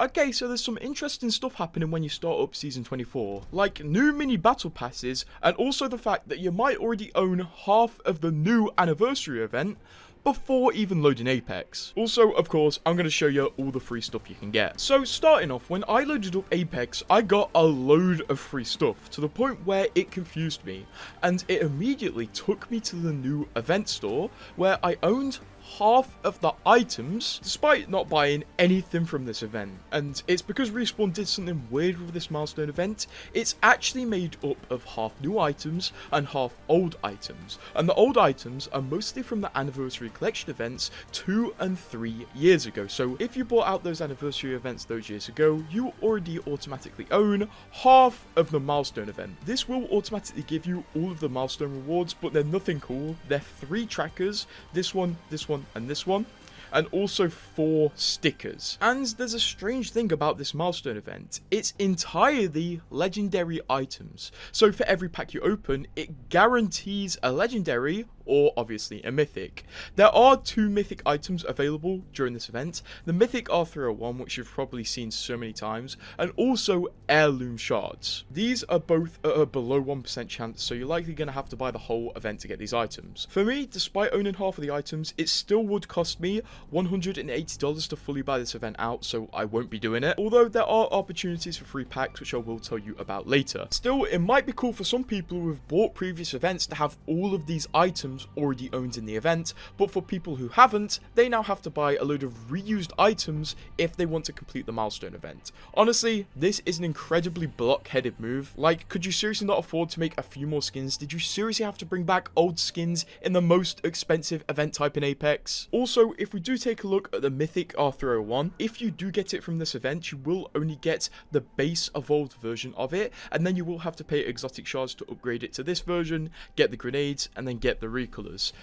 Okay, so there's some interesting stuff happening when you start up Season 24, like new mini battle passes, and also the fact that you might already own half of the new anniversary event before even loading Apex. Also, of course, I'm going to show you all the free stuff you can get. So starting off, when I loaded up Apex, I got a load of free stuff to the point where it confused me, and it immediately took me to the new event store where I owned half of the items despite not buying anything from this event. And it's because Respawn did something weird with this milestone event. It's actually made up of half new items and half old items, and the old items are mostly from the anniversary collection events 2 and 3 years ago. So if you bought out those anniversary events those years ago, you already automatically own half of the milestone event. This will automatically give you all of the milestone rewards, but they're nothing cool. They're 3 trackers, this one, and this one, and also 4 stickers. And there's a strange thing about this milestone event. It's entirely legendary items. So for every pack you open, it guarantees a legendary or obviously a mythic. There are 2 mythic items available during this event, the mythic R301, which you've probably seen so many times, and also heirloom shards. These are both at a below 1% chance, so you're likely going to have to buy the whole event to get these items. For me, despite owning half of the items, it still would cost me $180 to fully buy this event out, so I won't be doing it, although there are opportunities for free packs, which I will tell you about later. Still, it might be cool for some people who have bought previous events to have all of these items already owned in the event, but for people who haven't, they now have to buy a load of reused items if they want to complete the milestone event. Honestly, this is an incredibly blockheaded move. Like, could you seriously not afford to make a few more skins? Did you seriously have to bring back old skins in the most expensive event type in Apex? Also, if we do take a look at the mythic R301, if you do get it from this event, you will only get the base evolved version of it, and then you will have to pay exotic shards to upgrade it to this version, get the grenades, and then get the recolors.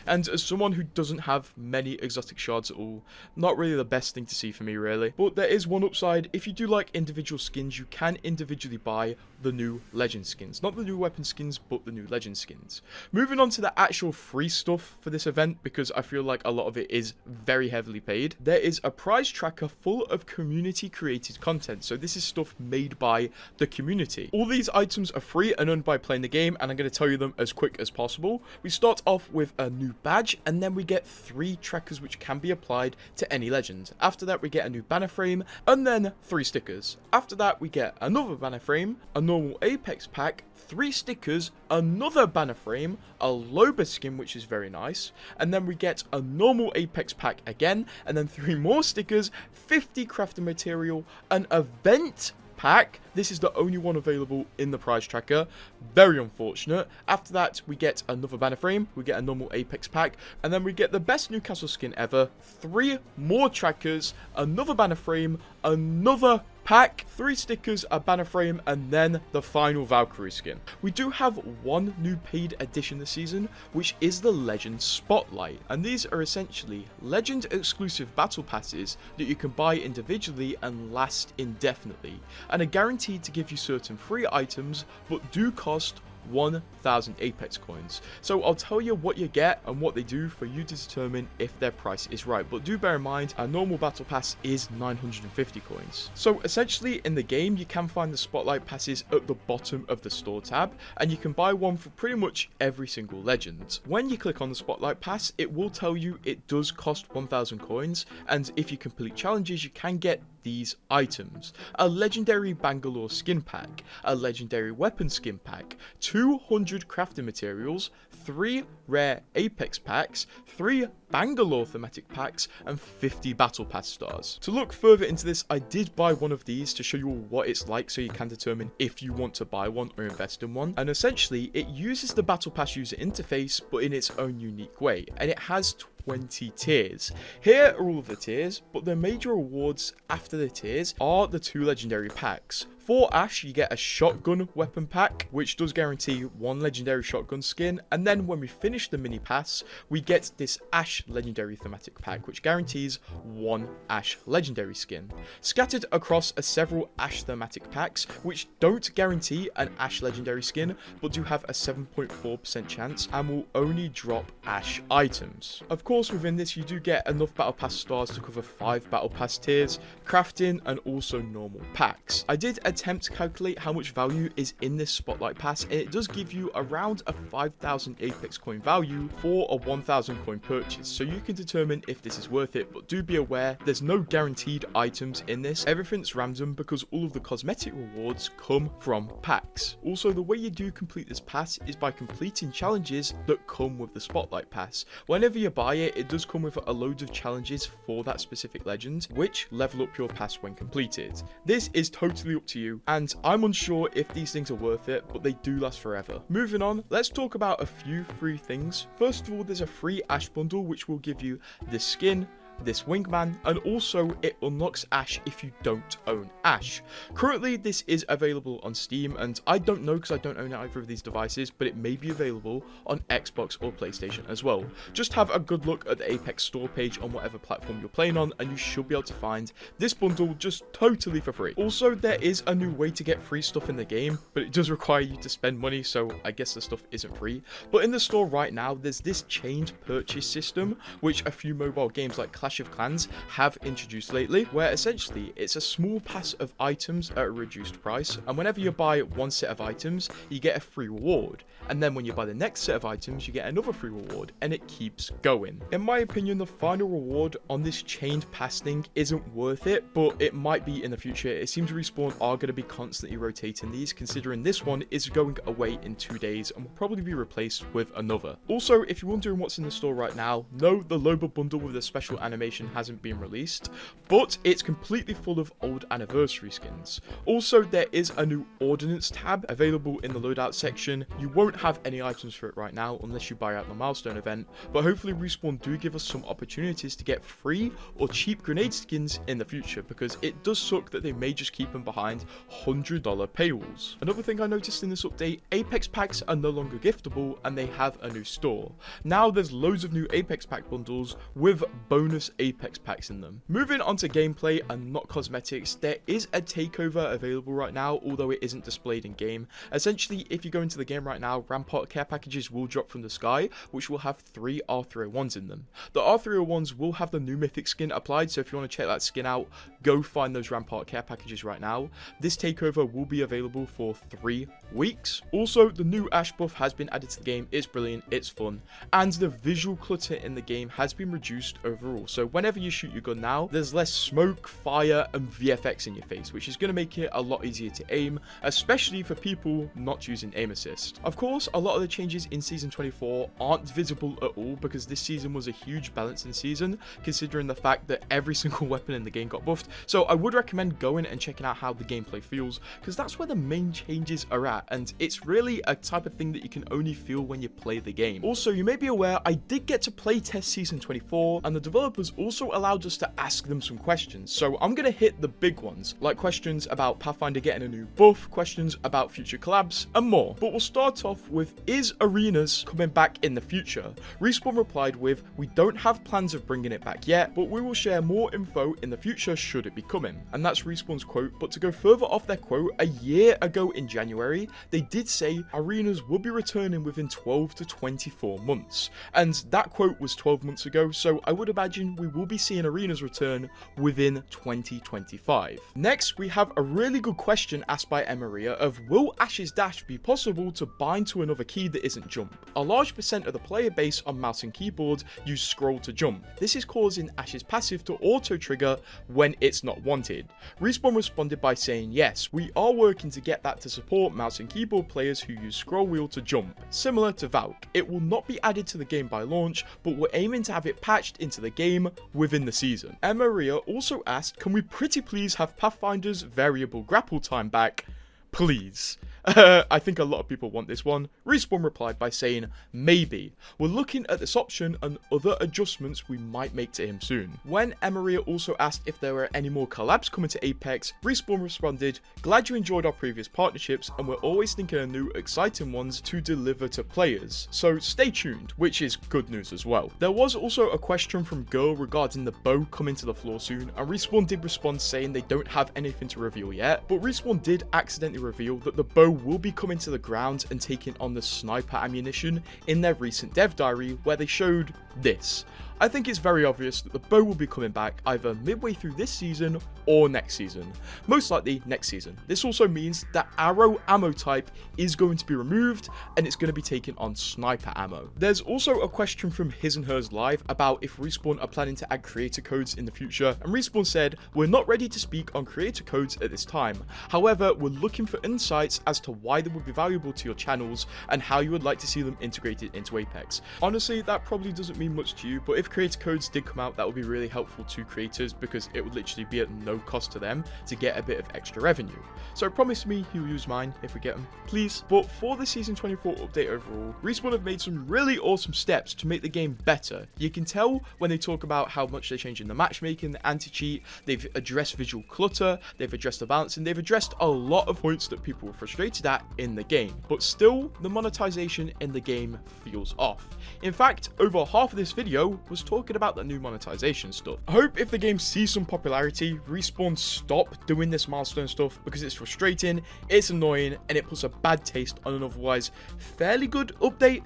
And as someone who doesn't have many exotic shards at all, not really the best thing to see for me really. But there is one upside: if you do like individual skins, you can individually buy the new legend skins. Not the new weapon skins, but the new legend skins. Moving on to the actual free stuff for this event, because I feel like a lot of it is very heavily paid. There is a prize tracker full of community created content, so this is stuff made by the community. All these items are free and earned by playing the game, and I'm going to tell you them as quick as possible. We start off with a new badge, and then we get 3 trackers which can be applied to any legend. After that we get a new banner frame, and then 3 stickers. After that we get another banner frame, a normal Apex pack, 3 stickers, another banner frame, a Loba skin which is very nice, and then we get a normal Apex pack again, and then 3 more stickers, 50 crafting material, an event pack. This is the only one available in the prize tracker. Very unfortunate. After that, we get another banner frame, we get a normal Apex pack, and then we get the best Newcastle skin ever, 3 more trackers, another banner frame, another pack, 3 stickers, a banner frame, and then the final Valkyrie skin. We do have one new paid addition this season, which is the Legend Spotlight, and these are essentially Legend exclusive battle passes that you can buy individually and last indefinitely, and are guaranteed to give you certain free items, but do cost 1,000 Apex coins. So I'll tell you what you get and what they do for you to determine if their price is right, but do bear in mind a normal battle pass is 950 coins. So essentially in the game you can find the spotlight passes at the bottom of the store tab, and you can buy one for pretty much every single legend. When you click on the spotlight pass, it will tell you it does cost 1,000 coins, and if you complete challenges you can get these items: a legendary Bangalore skin pack, a legendary weapon skin pack, 200 crafting materials, 3 rare Apex packs, 3 Bangalore thematic packs, and 50 battle pass stars. To look further into this, I did buy one of these to show you what it's like so you can determine if you want to buy one or invest in one. And essentially it uses the battle pass user interface but in its own unique way, and it has 20 tiers. Here are all of the tiers, but the major rewards after the tiers are the 2 legendary packs. For Ash, you get a shotgun weapon pack, which does guarantee 1 legendary shotgun skin, and then when we finish the mini pass, we get this Ash legendary thematic pack, which guarantees 1 Ash legendary skin. Scattered across are several Ash thematic packs, which don't guarantee an Ash legendary skin, but do have a 7.4% chance and will only drop Ash items. Of course, within this, you do get enough battle pass stars to cover 5 battle pass tiers, crafting, and also normal packs. I did attempt to calculate how much value is in this spotlight pass, and it does give you around a 5,000 Apex coin value for a 1,000 coin purchase, so you can determine if this is worth it, but do be aware there's no guaranteed items in this. Everything's random because all of the cosmetic rewards come from packs. Also, the way you do complete this pass is by completing challenges that come with the spotlight pass. Whenever you buy it, it does come with a load of challenges for that specific legend, which level up your pass when completed. This is totally up to you, and I'm unsure if these things are worth it, but they do last forever. Moving on, let's talk about a few free things. First of all, there's a free Ash bundle which will give you this skin, this wingman, and also it unlocks Ash if you don't own Ash. Currently, this is available on Steam, and I don't know because I don't own either of these devices, but it may be available on Xbox or PlayStation as well. Just have a good look at the Apex store page on whatever platform you're playing on, and you should be able to find this bundle just totally for free. Also, there is a new way to get free stuff in the game, but it does require you to spend money, so I guess the stuff isn't free. But in the store right now, there's this chained purchase system, which a few mobile games like Clash of Clans have introduced lately, where essentially it's a small pass of items at a reduced price, and whenever you buy 1 set of items, you get a free reward, and then when you buy the next set of items, you get another free reward, and it keeps going. In my opinion, the final reward on this chained pass thing isn't worth it, but it might be in the future. It seems Respawn are going to be constantly rotating these, considering this one is going away in 2 days and will probably be replaced with another. Also, if you're wondering what's in the store right now, no, the Loba bundle with the special animation hasn't been released, but it's completely full of old anniversary skins. Also, there is a new ordnance tab available in the loadout section. You won't have any items for it right now unless you buy out the milestone event, but hopefully Respawn do give us some opportunities to get free or cheap grenade skins in the future, because it does suck that they may just keep them behind $100 paywalls. Another thing I noticed in this update, Apex packs are no longer giftable and they have a new store. Now there's loads of new Apex pack bundles with bonus Apex packs in them. Moving on to gameplay and not cosmetics, there is a takeover available right now, although it isn't displayed in game. Essentially, if you go into the game right now, Rampart care packages will drop from the sky, which will have 3 R301s in them. The R301s will have the new mythic skin applied, so if you want to check that skin out, go find those Rampart care packages right now. This takeover will be available for 3 weeks. Also, the new Ash buff has been added to the game. It's brilliant, it's fun, and the visual clutter in the game has been reduced overall. So whenever you shoot your gun now, there's less smoke, fire, and VFX in your face, which is going to make it a lot easier to aim, especially for people not using aim assist. Of course, a lot of the changes in Season 24 aren't visible at all because this season was a huge balancing season, considering the fact that every single weapon in the game got buffed. So I would recommend going and checking out how the gameplay feels, because that's where the main changes are at, and it's really a type of thing that you can only feel when you play the game. Also, you may be aware I did get to play test Season 24, and the developers also allowed us to ask them some questions. So I'm going to hit the big ones, like questions about Pathfinder getting a new buff, questions about future collabs, and more. But we'll start off with, is Arenas coming back in the future? Respawn replied with, we don't have plans of bringing it back yet, but we will share more info in the future should it be coming. And that's Respawn's quote, but to go further off their quote, a year ago in January, they did say Arenas will be returning within 12 to 24 months. And that quote was 12 months ago, so I would imagine we will be seeing Arenas return within 2025. Next, we have a really good question asked by Emaria of, will Ash's dash be possible to bind to another key that isn't jump? A large percent of the player base on mouse and keyboard use scroll to jump. This is causing Ash's passive to auto trigger when it's not wanted. Respawn responded by saying, yes, we are working to get that to support mouse and keyboard players who use scroll wheel to jump, similar to Valk. It will not be added to the game by launch, but we're aiming to have it patched into the game within the season. Emaria also asked, can we pretty please have Pathfinder's variable grapple time back? Please. I think a lot of people want this one. Respawn replied by saying, maybe. We're looking at this option and other adjustments we might make to him soon. When Emery also asked if there were any more collabs coming to Apex, Respawn responded, glad you enjoyed our previous partnerships and we're always thinking of new exciting ones to deliver to players. So stay tuned, which is good news as well. There was also a question from Grrt regarding the bow coming to the floor soon, and Respawn did respond saying they don't have anything to reveal yet, but Respawn did accidentally reveal that the bow will be coming to the ground and taking on the sniper ammunition in their recent dev diary, where they showed this. I think it's very obvious that the bow will be coming back either midway through this season or next season. Most likely next season. This also means that arrow ammo type is going to be removed and it's going to be taken on sniper ammo. There's also a question from His and Hers Live about if Respawn are planning to add creator codes in the future, and Respawn said, we're not ready to speak on creator codes at this time. However, we're looking for insights as to why they would be valuable to your channels and how you would like to see them integrated into Apex. Honestly, that probably doesn't mean much to you, but if creator codes did come out, that would be really helpful to creators because it would literally be at no cost to them to get a bit of extra revenue. So promise me you'll use mine if we get them, please. But for the Season 24 update overall, Respawn have made some really awesome steps to make the game better. You can tell when they talk about how much they're changing the matchmaking, the anti-cheat, they've addressed visual clutter, they've addressed the balance, and they've addressed a lot of points that people were frustrated at in the game. But still, the monetization in the game feels off. In fact, over half of this video was talking about the new monetization stuff. I hope if the game sees some popularity, Respawn stop doing this milestone stuff because it's frustrating, it's annoying, and it puts a bad taste on an otherwise fairly good update.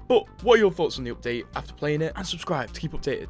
But what are your thoughts on the update after playing it? And subscribe to keep updated.